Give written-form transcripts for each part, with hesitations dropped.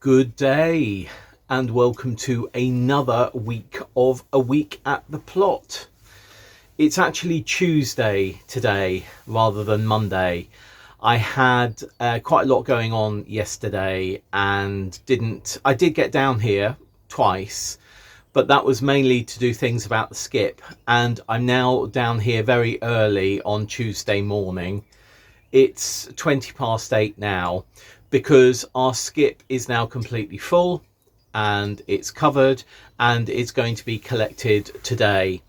Good day and welcome to another week of A Week at the Plot. It's actually Tuesday today rather than Monday. I had quite a lot going on yesterday and I did get down here twice, but that was mainly to do things about the skip, and I'm now down here very early on Tuesday morning. It's 8:20 now because our skip is now completely full and it's covered and it's going to be collected today.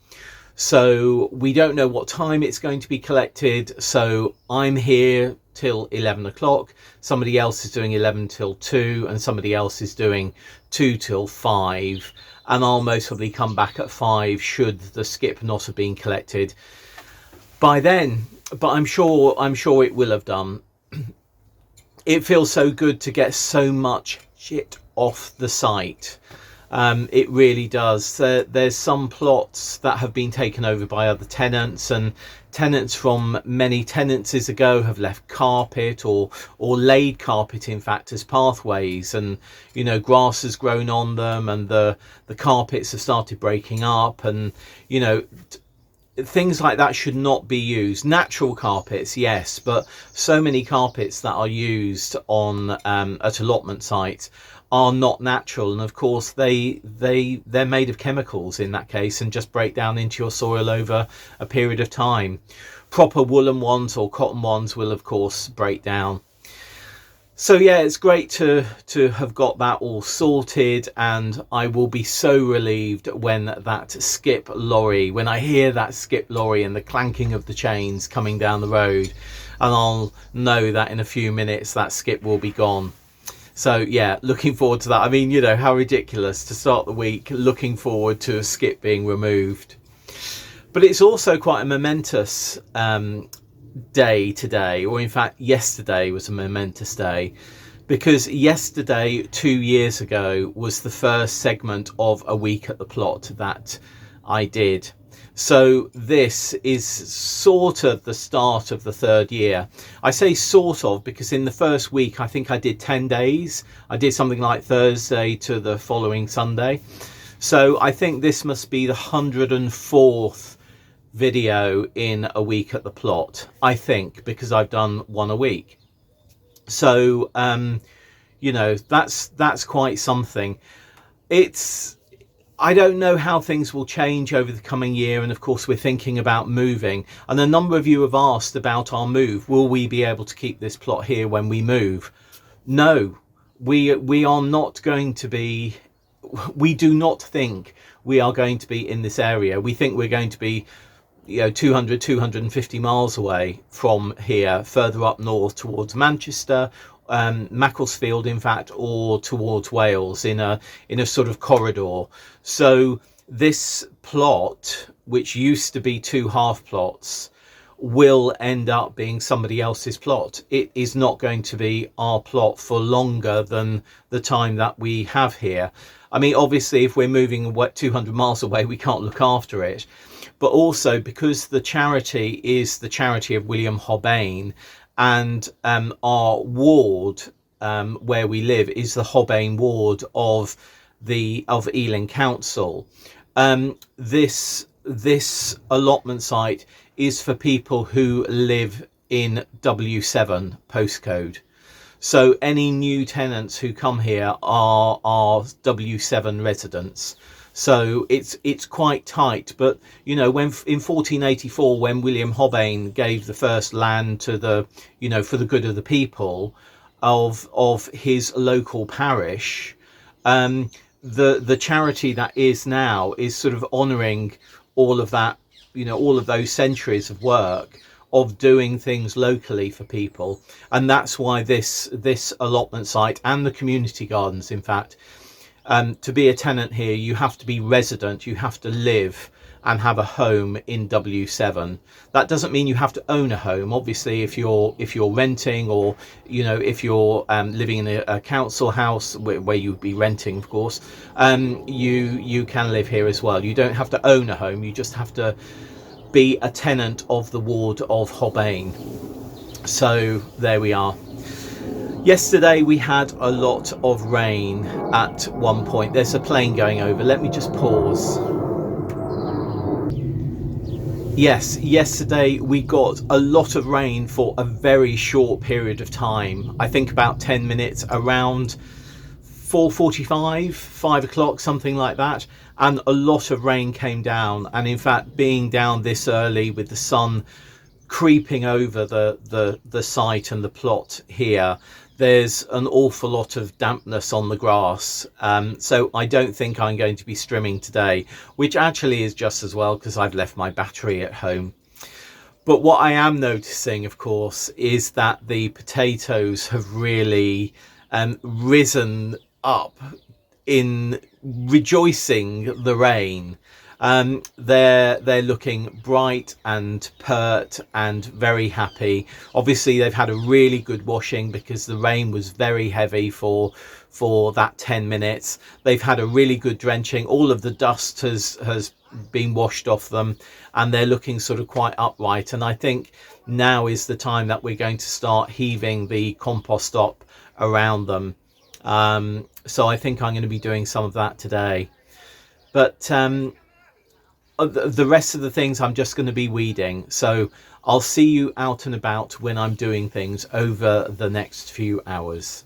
So we don't know what time it's going to be collected. So I'm here till 11 o'clock. Somebody else is doing 11 till 2 and somebody else is doing 2 till 5. And I'll most probably come back at 5 should the skip not have been collected by then. But I'm sure it will have done. It feels so good to get so much shit off the site. It really does. There's some plots that have been taken over by other tenants, and tenants from many tenancies ago have left carpet or laid carpet, in fact, as pathways, and grass has grown on them and the carpets have started breaking up, and things like that should not be used. Natural carpets, yes, but so many carpets that are used on at allotment sites are not natural, and of course they're made of chemicals in that case and just break down into your soil over a period of time. Proper woolen ones or cotton ones will of course break down. So yeah, it's great to have got that all sorted, and I will be so relieved when I hear that skip lorry and the clanking of the chains coming down the road, and I'll know that in a few minutes that skip will be gone. So yeah, looking forward to that. I mean, how ridiculous to start the week looking forward to a skip being removed. But it's also quite a momentous day today, or in fact yesterday was a momentous day, because yesterday 2 years ago was the first segment of A Week at the Plot that I did. So this is sort of the start of the third year. I say sort of because in the first week I think I did 10 days. I did something like Thursday to the following Sunday. So I think this must be the 104th video in A Week at the Plot, I think, because I've done one a week. So that's quite something. I don't know how things will change over the coming year, and of course we're thinking about moving, and a number of you have asked about our move. Will we be able to keep this plot here when we move? No, we are not going to be. We do not think we are going to be in this area. We think we're going to be 250 miles away from here, further up north towards Manchester, Macclesfield in fact, or towards Wales in a sort of corridor. So this plot, which used to be 2 half plots, will end up being somebody else's plot. It is not going to be our plot for longer than the time that we have here. I mean, obviously if we're moving 200 miles away we can't look after it, but also because the charity is the charity of William Hobbain, and our ward where we live is the Hobbain ward of Ealing Council. This allotment site is for people who live in W7 postcode. So any new tenants who come here are W7 residents. So it's quite tight. But when in 1484, when William Hobbain gave the first land to for the good of the people of his local parish, the charity that is now is sort of honouring all of that, all of those centuries of work of doing things locally for people. And that's why this allotment site and the community gardens, in fact, to be a tenant here you have to be resident, you have to live and have a home in W7. That doesn't mean you have to own a home. Obviously, if you're renting, or if you're living in a council house where you'd be renting, of course, you can live here as well. You don't have to own a home. You just have to be a tenant of the ward of Hobbain. So there we are. Yesterday we had a lot of rain at one point. There's a plane going over. Let me just pause. Yes, yesterday we got a lot of rain for a very short period of time. I think about 10 minutes, around 4:45, 5 o'clock, something like that. And a lot of rain came down. And in fact, being down this early with the sun creeping over the site and the plot here, there's an awful lot of dampness on the grass, so I don't think I'm going to be strimming today, which actually is just as well because I've left my battery at home. But what I am noticing, of course, is that the potatoes have really risen up in rejoicing the rain. They're looking bright and pert and very happy. Obviously they've had a really good washing because the rain was very heavy for that 10 minutes. They've had a really good drenching. All of the dust has been washed off them, and they're looking sort of quite upright. And I think now is the time that we're going to start heaving the compost up around them. So I think I'm going to be doing some of that today. But the rest of the things I'm just going to be weeding. So I'll see you out and about when I'm doing things over the next few hours.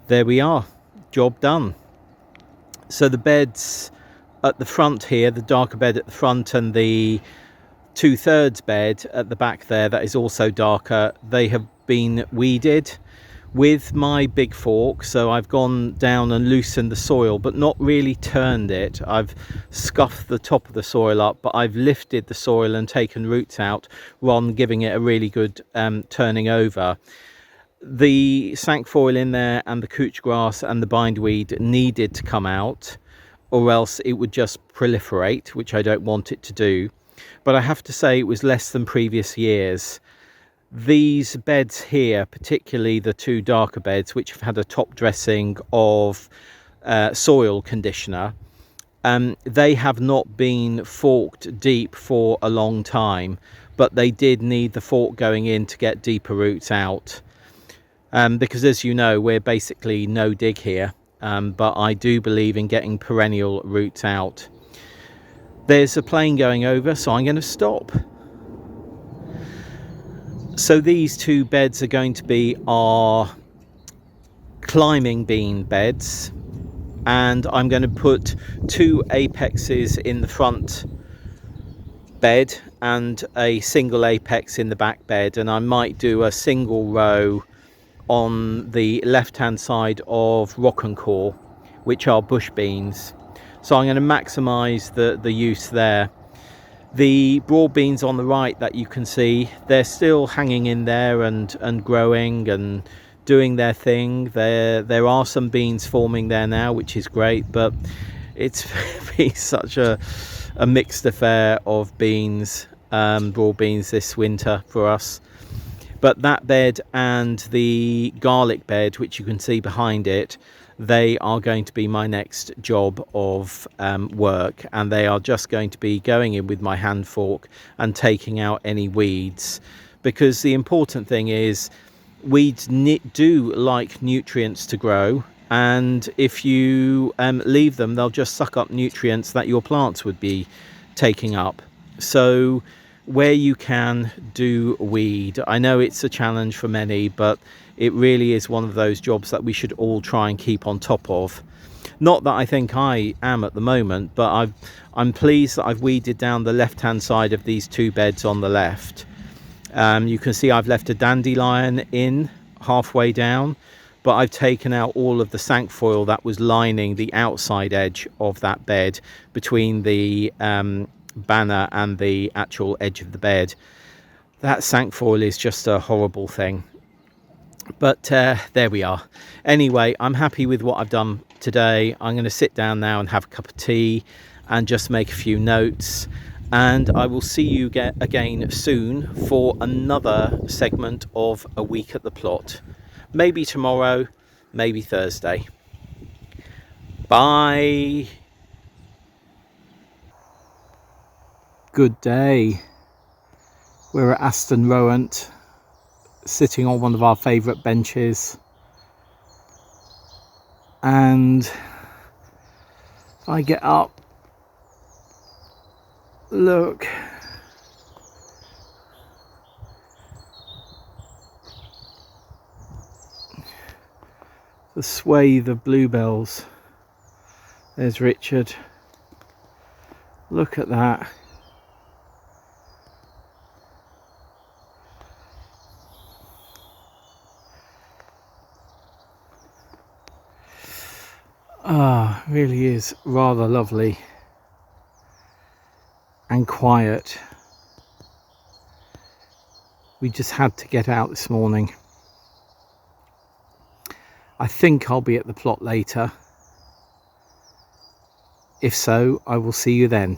There we are, job done. So the beds at the front here, the darker bed at the front and the 2/3 bed at the back there that is also darker, they have been weeded with my big fork. So I've gone down and loosened the soil but not really turned it. I've scuffed the top of the soil up, but I've lifted the soil and taken roots out rather than giving it a really good turning over. The cinquefoil in there and the couch grass and the bindweed needed to come out, or else it would just proliferate, which I don't want it to do. But I have to say it was less than previous years. These beds here, particularly the two darker beds, which have had a top dressing of soil conditioner, They have not been forked deep for a long time, but they did need the fork going in to get deeper roots out. Because as you know, we're basically no dig here, but I do believe in getting perennial roots out. There's a plane going over, so I'm going to stop. So these two beds are going to be our climbing bean beds, and I'm going to put two apexes in the front bed and a single apex in the back bed, and I might do a single row on the left hand side of rock and core, which are bush beans. So I'm going to maximize the use there. The broad beans on the right that you can see, they're still hanging in there and growing and doing their thing. There are some beans forming there now, which is great, but it's been such a mixed affair of beans, broad beans this winter for us. But that bed and the garlic bed, which you can see behind it, they are going to be my next job of work, and they are just going to be going in with my hand fork and taking out any weeds, because the important thing is weeds do like nutrients to grow, and if you leave them, they'll just suck up nutrients that your plants would be taking up. So where you can, do weed. I know it's a challenge for many, but it really is one of those jobs that we should all try and keep on top of. Not that I think I am at the moment, but I'm pleased that I've weeded down the left hand side of these two beds on the left. You can see I've left a dandelion in halfway down, but I've taken out all of the cinquefoil that was lining the outside edge of that bed between the banner and the actual edge of the bed. That cinquefoil is just a horrible thing, but there we are. Anyway, I'm happy with what I've done today. I'm going to sit down now and have a cup of tea and just make a few notes, and I will see you again soon for another segment of A Week at the Plot. Maybe tomorrow, maybe Thursday. Bye. Good day. We're at Aston Rowant, sitting on one of our favourite benches, and if I get up, look, the swathe of bluebells. There's Richard. Look at that. Really is rather lovely and quiet. We just had to get out this morning. I think I'll be at the plot later. If so, I will see you then.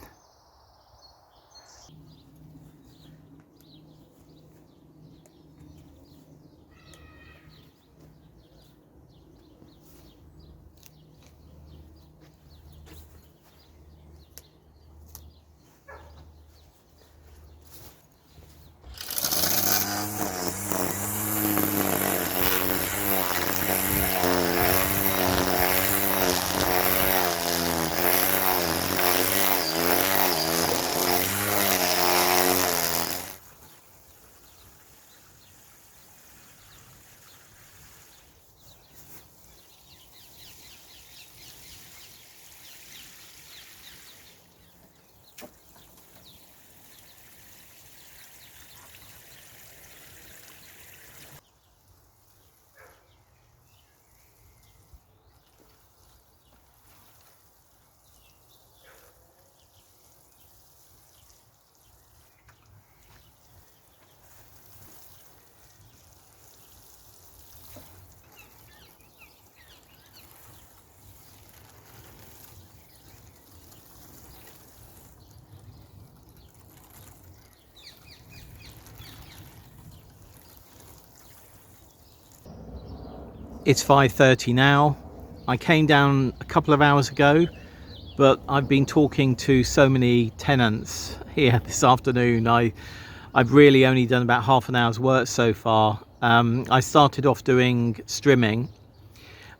It's 5:30 now. I came down a couple of hours ago, but I've been talking to so many tenants here this afternoon. I've really only done about half an hour's work so far. I started off doing strimming,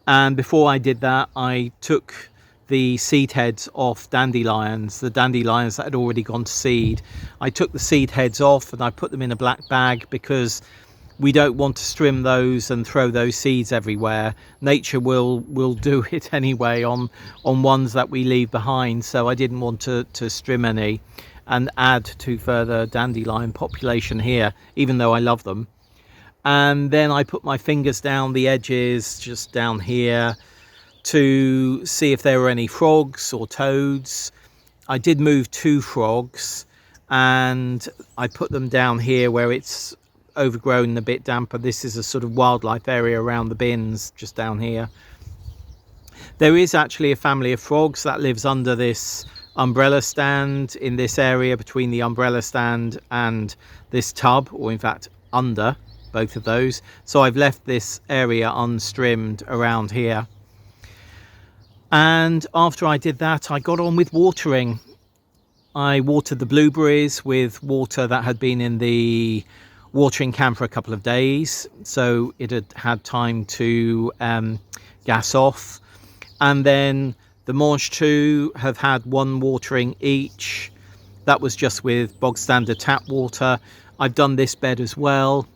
and before I did that I took the seed heads off dandelions, the dandelions that had already gone to seed. I took the seed heads off and I put them in a black bag because we don't want to strim those and throw those seeds everywhere. Nature will do it anyway on ones that we leave behind, so I didn't want to strim any and add to further dandelion population here, even though I love them. And then I put my fingers down the edges, just down here, to see if there were any frogs or toads. I did move 2 frogs, and I put them down here where it's overgrown and a bit damper. This is a sort of wildlife area around the bins, just down here. There is actually a family of frogs that lives under this umbrella stand in this area between the umbrella stand and this tub, or in fact under both of those. So I've left this area unstrimmed around here. And after I did that, I got on with watering. I watered the blueberries with water that had been in the watering can for a couple of days, so it had had time to gas off. And then the mange two have had 1 watering each. That was just with bog standard tap water. I've done this bed as well.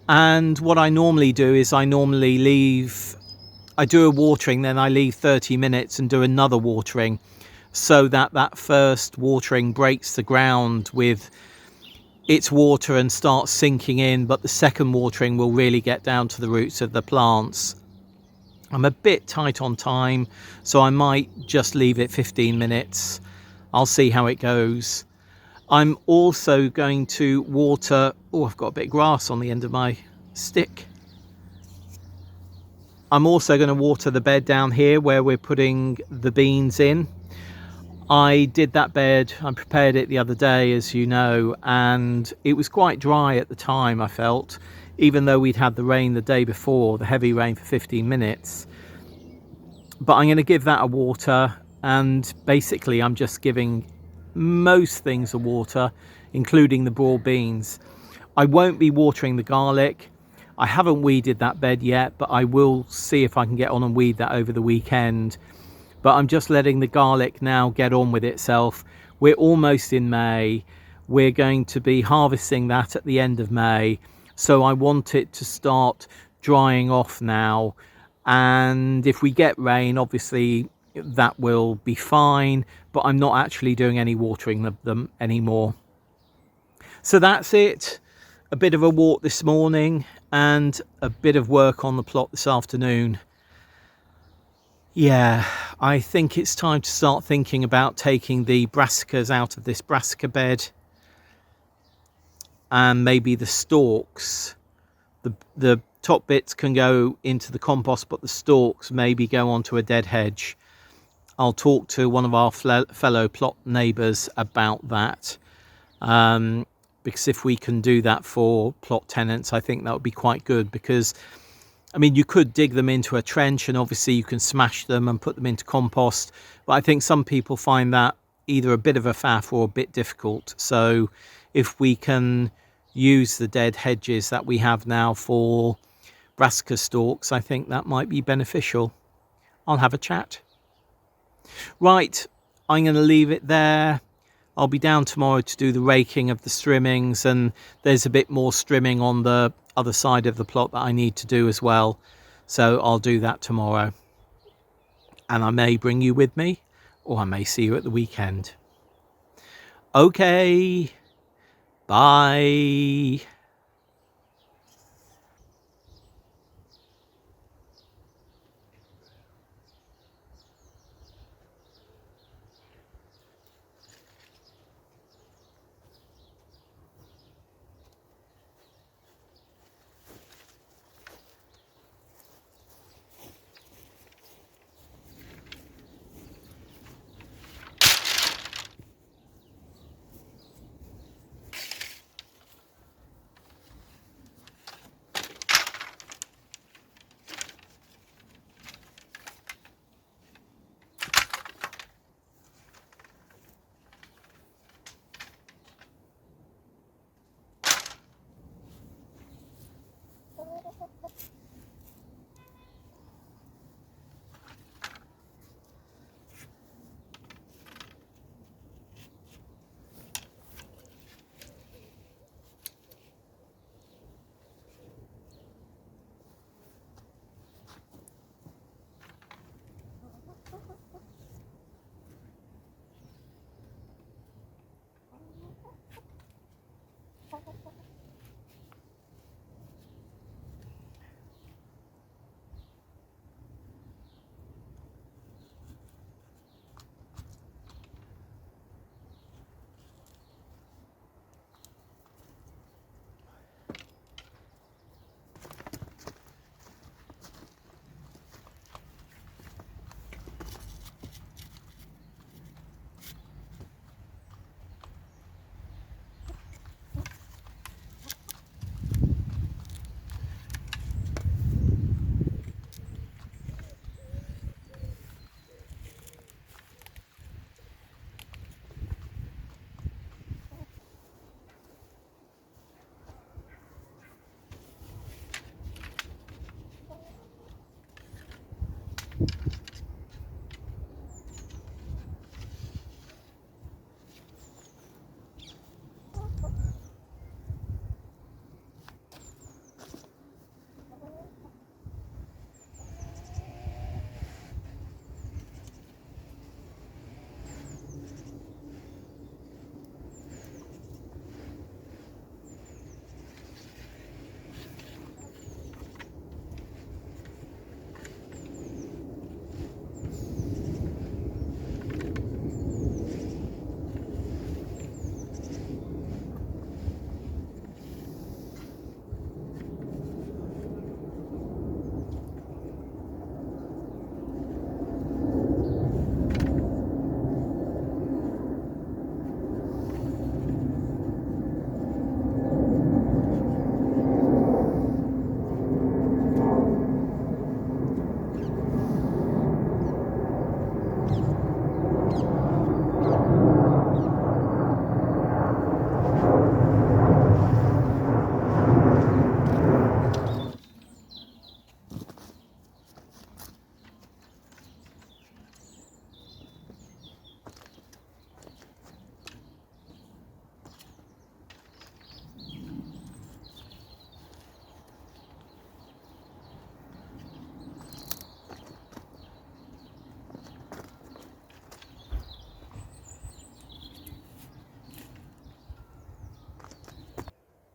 And what I normally do is I do a watering, then I leave 30 minutes and do another watering, so that first watering breaks the ground with its water and starts sinking in, but the second watering will really get down to the roots of the plants. I'm a bit tight on time, so I might just leave it 15 minutes. I'll see how it goes. I'm also going to water... Oh, I've got a bit of grass on the end of my stick. I'm also going to water the bed down here where we're putting the beans in. I did that bed, I prepared it the other day, as you know, and it was quite dry at the time, I felt, even though we'd had the rain the day before, the heavy rain for 15 minutes. But I'm going to give that a water, and basically I'm just giving most things a water, including the broad beans. I won't be watering the garlic. I haven't weeded that bed yet, but I will see if I can get on and weed that over the weekend. But I'm just letting the garlic now get on with itself. We're almost in May. We're going to be harvesting that at the end of May. So I want it to start drying off now. And if we get rain, obviously that will be fine. But I'm not actually doing any watering of them anymore. So that's it. A bit of a walk this morning and a bit of work on the plot this afternoon. Yeah, I think it's time to start thinking about taking the brassicas out of this brassica bed, and maybe the stalks. The top bits can go into the compost, but the stalks maybe go onto a dead hedge. I'll talk to one of our fellow plot neighbours about that, because if we can do that for plot tenants, I think that would be quite good. Because I mean, you could dig them into a trench and obviously you can smash them and put them into compost. But I think some people find that either a bit of a faff or a bit difficult. So if we can use the dead hedges that we have now for brassica stalks, I think that might be beneficial. I'll have a chat. Right, I'm going to leave it there. I'll be down tomorrow to do the raking of the strimmings, and there's a bit more strimming on the other side of the plot that I need to do as well. So I'll do that tomorrow. And I may bring you with me, or I may see you at the weekend. Okay, bye.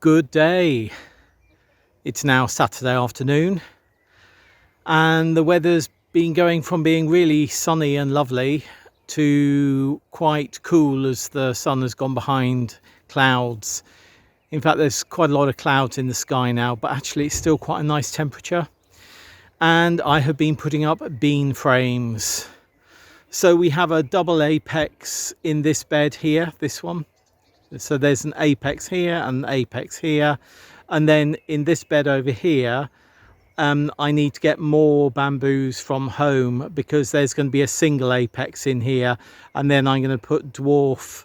Good day. It's now Saturday afternoon and the weather's been going from being really sunny and lovely to quite cool as the sun has gone behind clouds. In fact, there's quite a lot of clouds in the sky now, but actually it's still quite a nice temperature. And I have been putting up bean frames. So we have a double apex in this bed here, this one. So there's an apex here and an apex here. And then in this bed over here, I need to get more bamboos from home because there's going to be a single apex in here. And then I'm going to put dwarf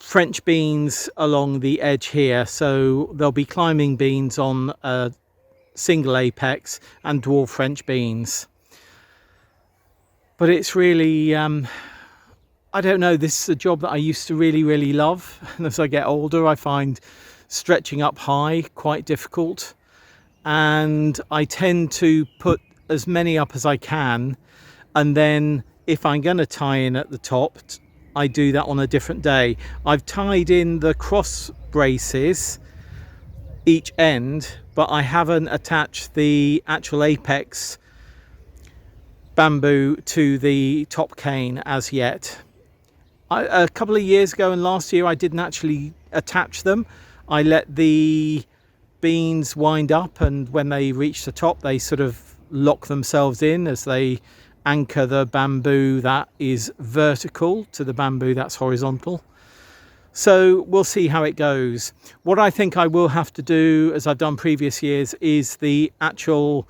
French beans along the edge here. So there'll be climbing beans on a single apex and dwarf French beans. But it's really... I don't know, this is a job that I used to really love, and as I get older I find stretching up high quite difficult, and I tend to put as many up as I can, and then if I'm going to tie in at the top I do that on a different day. I've tied in the cross braces each end, but I haven't attached the actual apex bamboo to the top cane as yet. A couple of years ago and last year I didn't actually attach them. I let the beans wind up, and when they reach the top they sort of lock themselves in as they anchor the bamboo that is vertical to the bamboo that's horizontal. So we'll see how it goes. What I think I will have to do, as I've done previous years, is the actual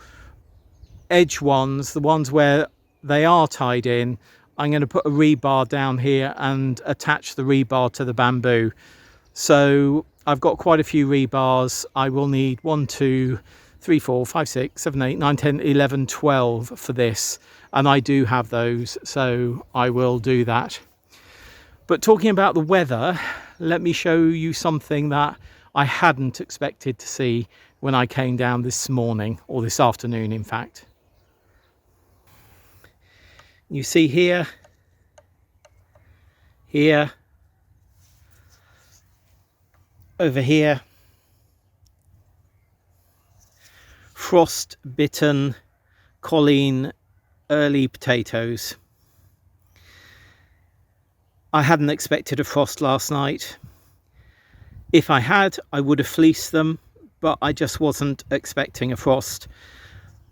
edge ones, the ones where they are tied in. I'm going to put a rebar down here and attach the rebar to the bamboo. So I've got quite a few rebars. I will need 1, 2, 3, 4, 5, 6, 7, 8, 9, 10, 11, 12 for this. And I do have those, so I will do that. But talking about the weather, let me show you something that I hadn't expected to see when I came down this morning, or this afternoon in fact. You see here, over here, frost bitten Colleen early potatoes. I hadn't expected a frost last night. If I had, I would have fleeced them, but I just wasn't expecting a frost.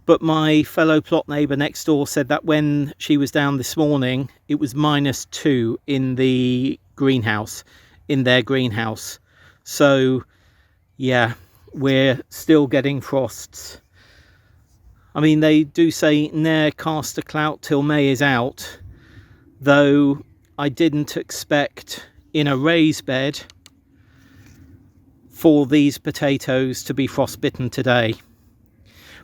But my fellow plot neighbour next door said that when she was down this morning, it was -2 in the greenhouse, in their greenhouse. So, yeah, we're still getting frosts. I mean, they do say ne'er cast a clout till May is out, though I didn't expect in a raised bed for these potatoes to be frostbitten today.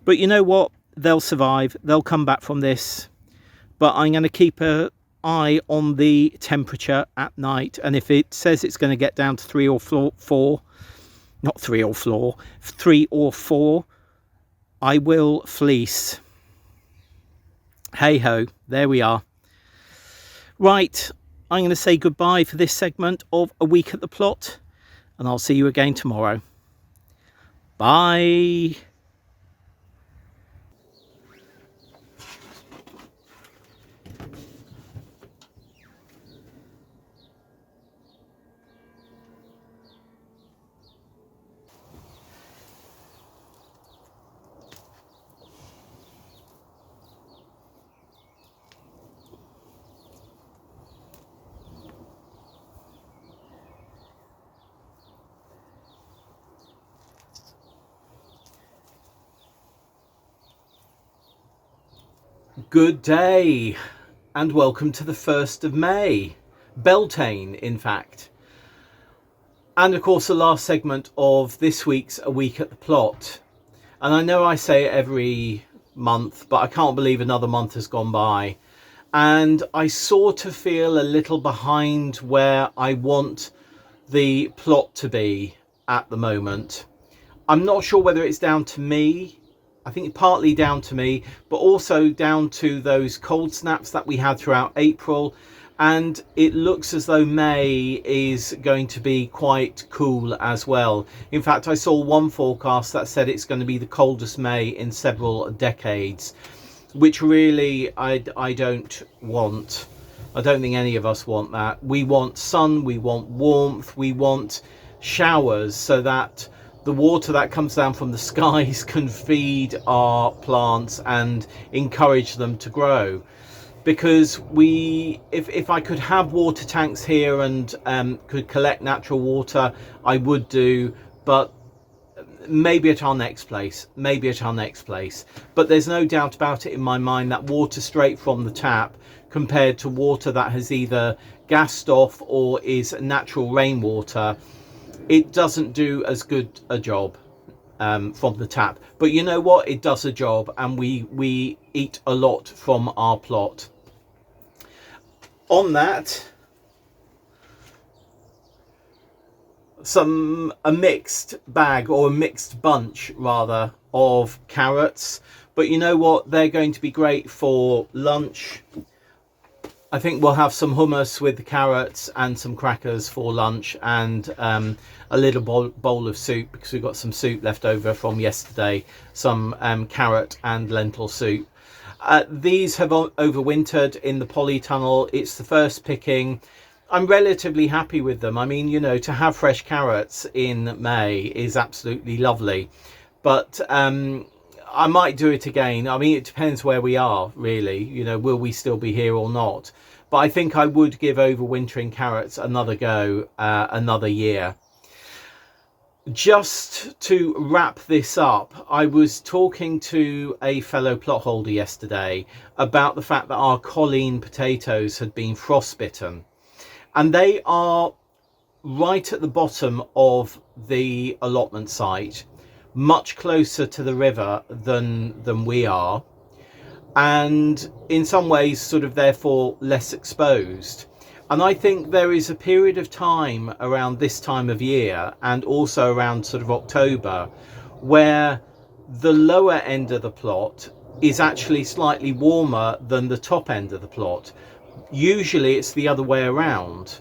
But you know what? they'll survive, they'll come back from this, but I'm going to keep an eye on the temperature at night, and if it says it's going to get down to 3 or 4, not 3 or 4, 3 or 4, I will fleece. Hey ho, there we are. Right, I'm going to say goodbye for this segment of A Week at the Plot, and I'll see you again tomorrow. Bye. Good day and welcome to the 1st of May, Beltane in fact, and of course the last segment of this week's A Week at the Plot. And I know I say it every month, but I can't believe another month has gone by, and I sort of feel a little behind where I want the plot to be at the moment. I'm not sure whether it's down to me. I think partly down to me, but also down to those cold snaps that we had throughout April, and it looks as though May is going to be quite cool as well. In fact, I saw one forecast that said it's going to be the coldest May in several decades, which really I don't want. I don't think any of us want that. We want sun, we want warmth, we want showers so that the water that comes down from the skies can feed our plants and encourage them to grow. Because if I could have water tanks here and could collect natural water, I would do, but maybe at our next place, but there's no doubt about it in my mind that water straight from the tap compared to water that has either gassed off or is natural rainwater, it doesn't do as good a job from the tap. But you know what, it does a job, and we eat a lot from our plot. On that, a mixed bag, or a mixed bunch rather, of carrots. But you know what, they're going to be great for lunch. I think we'll have some hummus with the carrots and some crackers for lunch, and a little bowl of soup, because we've got some soup left over from yesterday, some carrot and lentil soup. These have overwintered in the polytunnel. It's the first picking. I'm relatively happy with them. I mean, you know, to have fresh carrots in May is absolutely lovely, but I might do it again. I mean, it depends where we are, really. You know, will we still be here or not? But I think I would give overwintering carrots another go, another year. Just to wrap this up, I was talking to a fellow plot holder yesterday about the fact that our Colleen potatoes had been frostbitten, and they are right at the bottom of the allotment site, much closer to the river than we are, and in some ways sort of therefore less exposed. And I think there is a period of time around this time of year, and also around sort of October, where the lower end of the plot is actually slightly warmer than the top end of the plot. Usually it's the other way around.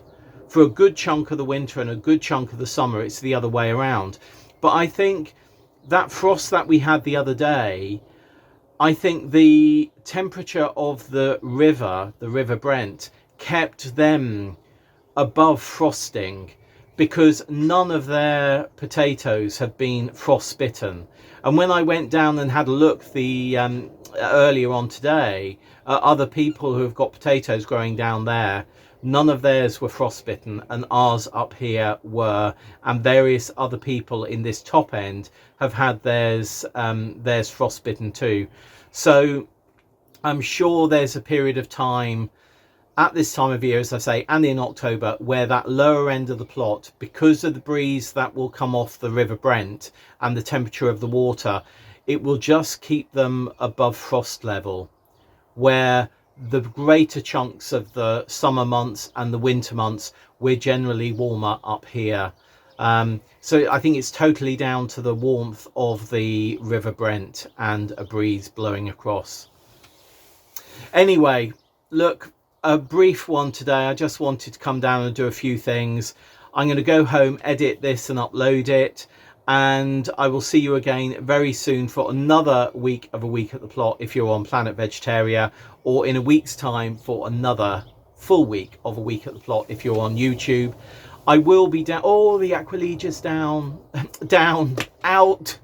For a good chunk of the winter and a good chunk of the summer, it's the other way around. But I think that frost that we had the other day, I think the temperature of the River Brent, kept them above frosting, because none of their potatoes have been frostbitten. And when I went down and had a look earlier on today at other people who have got potatoes growing down there, none of theirs were frostbitten, and ours up here were, and various other people in this top end have had theirs frostbitten too. So I'm sure there's a period of time at this time of year, as I say, and in October, where that lower end of the plot, because of the breeze that will come off the River Brent and the temperature of the water, it will just keep them above frost level, where the greater chunks of the summer months and the winter months, we're generally warmer up here. So I think it's totally down to the warmth of the River Brent and a breeze blowing across. Anyway, look, a brief one today. I just wanted to come down and do a few things. I'm going to go home, edit this and upload it, and I will see you again very soon for another week of A Week at the Plot if you're on Planet Vegetaria, or in a week's time for another full week of A Week at the Plot if you're on YouTube. I will be down. Oh, the Aquilegia's down. Down. Out.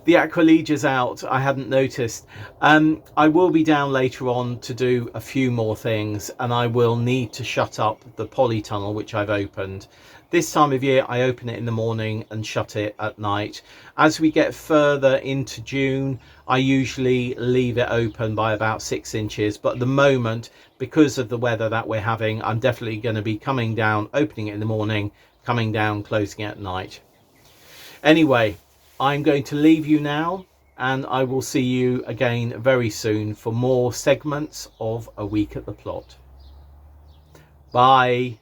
The Aquilegia's out. I hadn't noticed. I will be down later on to do a few more things, and I will need to shut up the polytunnel which I've opened. This time of year I open it in the morning and shut it at night. As we get further into June, I usually leave it open by about 6 inches, but at the moment, because of the weather that we're having, I'm definitely going to be coming down, opening it in the morning, coming down, closing it at night. Anyway, I'm going to leave you now, and I will see you again very soon for more segments of A Week at the Plot. Bye.